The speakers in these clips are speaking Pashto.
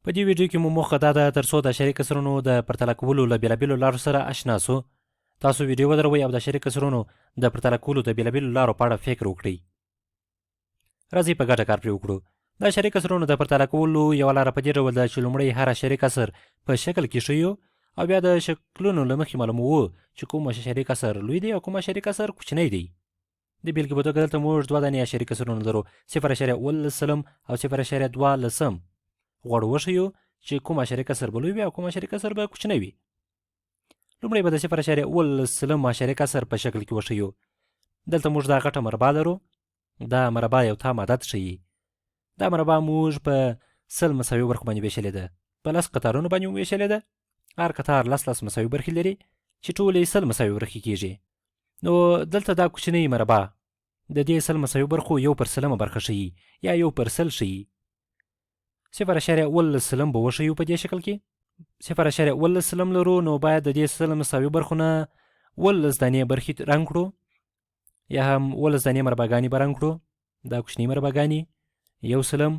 په دې ویډیو کې مو موخه دا ده تر څو د اشاري کسرونو د پرتله کولو له بېلابېلو لارو سره آشنا سو. تاسو ویډیو ودروئ او د اشاري کسرونو د پرتله کولو د بېلابېلو لارو په اړه فکر وکړئ. راځئ په ګډه کار پرې وکړو. د اشاري کسرونو د پرتله کولو یوه لاره په دې ډول ده چې لومړی هر اشاري کسر په شکل کې ښیو او بیا د شکلونو له مخې معلوموو چې کوم اشاري کسر لوی دی او کوم اشاري کسر کوچنی دی. د بېلګې په توګه دلته موږ دوه دانې اشاري کسرونه لرو 0.18 او 0.12. غواړو وښیو چې کوم اشاري کسر به لوی وي او کوم اشاري کسر به کوچنی وي. لومړی به د 0.18 اشاري کسر په شکل کې وښیو. دلته موږ دا غټه مربع لرو. دا مربع یو تام عدد ښیي. دا مربع موږ په 10 مساوي برخو باندې ویشلې ده. په 10 قطارونو باندې ویشلې ده. هر قطار 10 مساوي برخې لري چې ټولې 10 مساوي برخې کیږي. نو دلته دا کوچنی مربع د دې 10 مساوي برخو 1/10 برخه ښیي یا 1/10 ښیي. 0.18 به وښیو په دې شکل کې. 0.18 لرو نو باید د دې 10 مساوي برخو نه 18 دانې برخې رنګ کړو یا هم 18 دانې مربعګانې به رنګ کړو. دا کوچنۍ مربعګانې 1 سلم،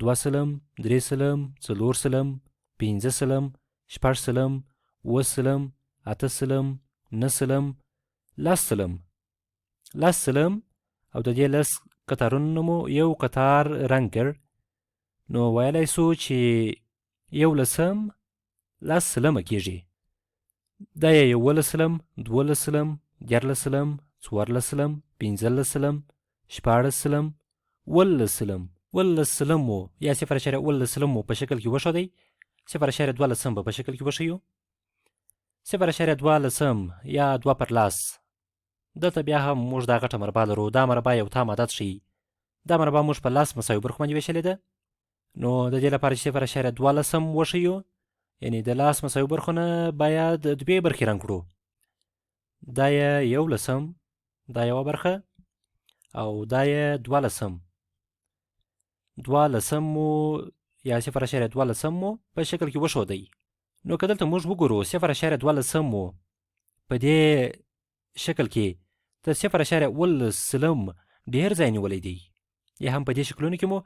2 سلم، 3 سلم، 4 سلم، 5 سلم، 6 سلم، 7 سلم، 8 سلم، 9 سلم، 10 سلم. 10 سلم او د دې 10 قطارونو مو یو قطار رنګ کړ. نو ویلی سو چې 11 10 سلمه کیږي. دا یې 11 سلم، 12 سلم، 13 سلم، 14 سلم، 15 سلم، 16 سلم، 18 سلم. 18 سلم مو یا 0.18 مو په شکل کې وښودی. 0.12 به په شکل کې وښیو. 0.12 یا 2/10. دلته بیا هم موږ دا غټه مربع لرو. دا مربع یو تام عدد ښیي. دا مربع موږ په 10 مساوي برخو باندې ویشلې ده. نو د دې لپاره چې 0.12 وښیو یعنې د 10 مساوي برخو نه باید 2 برخې رنګ کړو. دا یې 11 دا یوه برخه او دا یې 12. 12 مو یا 0.12 مو په شکل کې وښودی. نو که دلته موږ وګورو 0.12 مو په دې شکل کې د 0.18 ډېر ځای نیولی دی. یا هم په دې شکلونو کې مو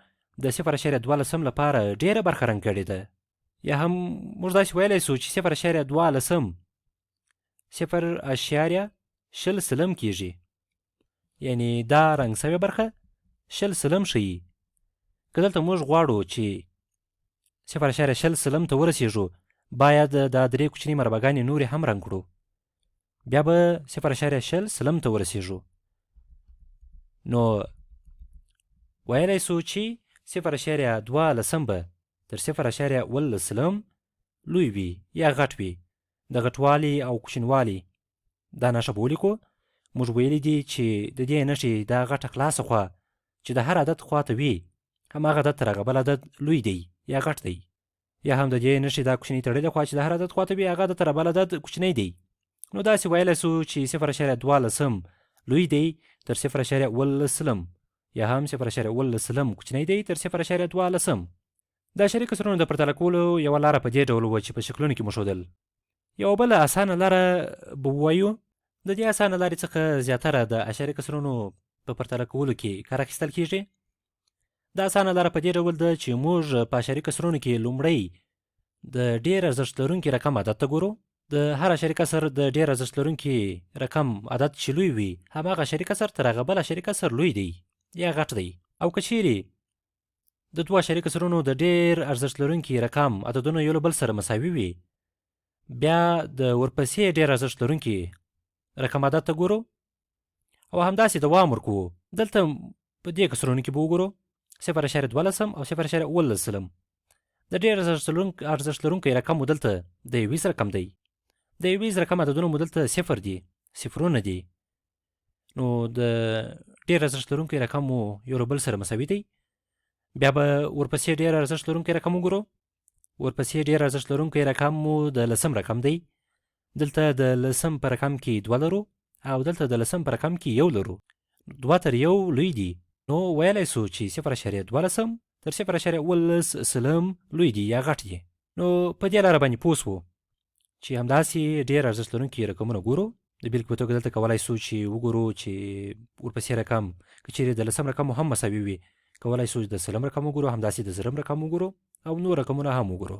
د 0.12 لپاره ډېره برخه رنګ کړې ده. یا هم موږ داسې ویلی سو چې 0.12 0.20 کیږي. یعنې دا رنګ سوې برخه 20 سلم ښیي. که دلته موږ غواړو چې 0.20 ته ورسېږو باید دا 3 کوچنۍ مربعګانې نورې هم رنګ کړو. بیا به 0.20 ته ورسېږو. نو ویلی سو چې 0.12 به تر 0.18 لوی وي یا غټ وي. د غټوالي او کوچنوالي دا نښه به ولیکو. موږ ویلی دي چې د دې نښې دا غټه خلاصه خوا چې د هر عدد خواته وي هماغه عدد تر هغه بل عدد لوی دی یا غټ دی. یا هم د دې نښې دا کوچنۍ تړلې خوا چې د هر عدد خواته وي هغه عدد تر بل عدد کوچنی دی. نو داسې ویلی سو چې 0.12 لوی دی تر 0.18 یا هم 0.18 کوچنی دی تر 0.12. د اشاري کسرونو د پرتله کولو یوه لاره په دې ډول وه چې په شکلونو کې مو ښودل. یوه بله اسانه لاره به ووایو. د دې اسانه لارې څخه زیاتره د اشاري کسرونو په پرتله کولو کې کار اخیستل کیږي. دا اسانه لاره په دې ډول ده چې موږ په اشاري کسرونو کې لومړی د ډېر ارزښت لرونکي رقم عدد ته ګورو. د هر اشاري کسر د ډېر ارزښت لرونکي رقم عدد چې لوی وي هماغه اشاري کسر تر هغه بل اشاري کسر لوی دی یا غټ دی. او که چیرې د دوه اشاري کسرونو د ډېر ارزښت لرونکي رقم عددونه یو له بل سره مساوي وي بیا د ورپسې ډېر ارزښت لرونکي رقم عدد ته ګورو او همداسې دوام ورکوو. دلته په دې کسرونو کې به وګورو 0.12 او 0.18. د ډېر ارزښت لرونکی رقم مو دلته د 20 رقم دی. د 20 رقم عددونه مو دلته 0 دي، صفرونه دي. نو د ډېر ارزښت لرونکی رقم مو یو له بل سره مساوي دی. بیا به ورپسې ډېر ارزښت لرونکی رقم وګورو. ورپسې ډېر ارزښت لرونکی رقم مو د 10 رقم دی. دلته د 10 په رقم کې 2 لرو او دلته د 10 په رقم کې 1 لرو. 2 تر 1 لوی دي. نو ویلی سو چې 0.12 تر 0.18 لوی دي یا غټ دي. نو په دې لاره باندې پوه سو چې همداسې ډېر ارزښت لرونکي رقمونه ګورو. د بېلګې په توګه دلته کولی سو چې وګورو چې ورپسې رقم که چیرې د 10 رقم هم مساوي وي کولی سو د 10 رقم وګورو، همداسې د 0 رقم وګورو او نور رقمونه هم وګورو.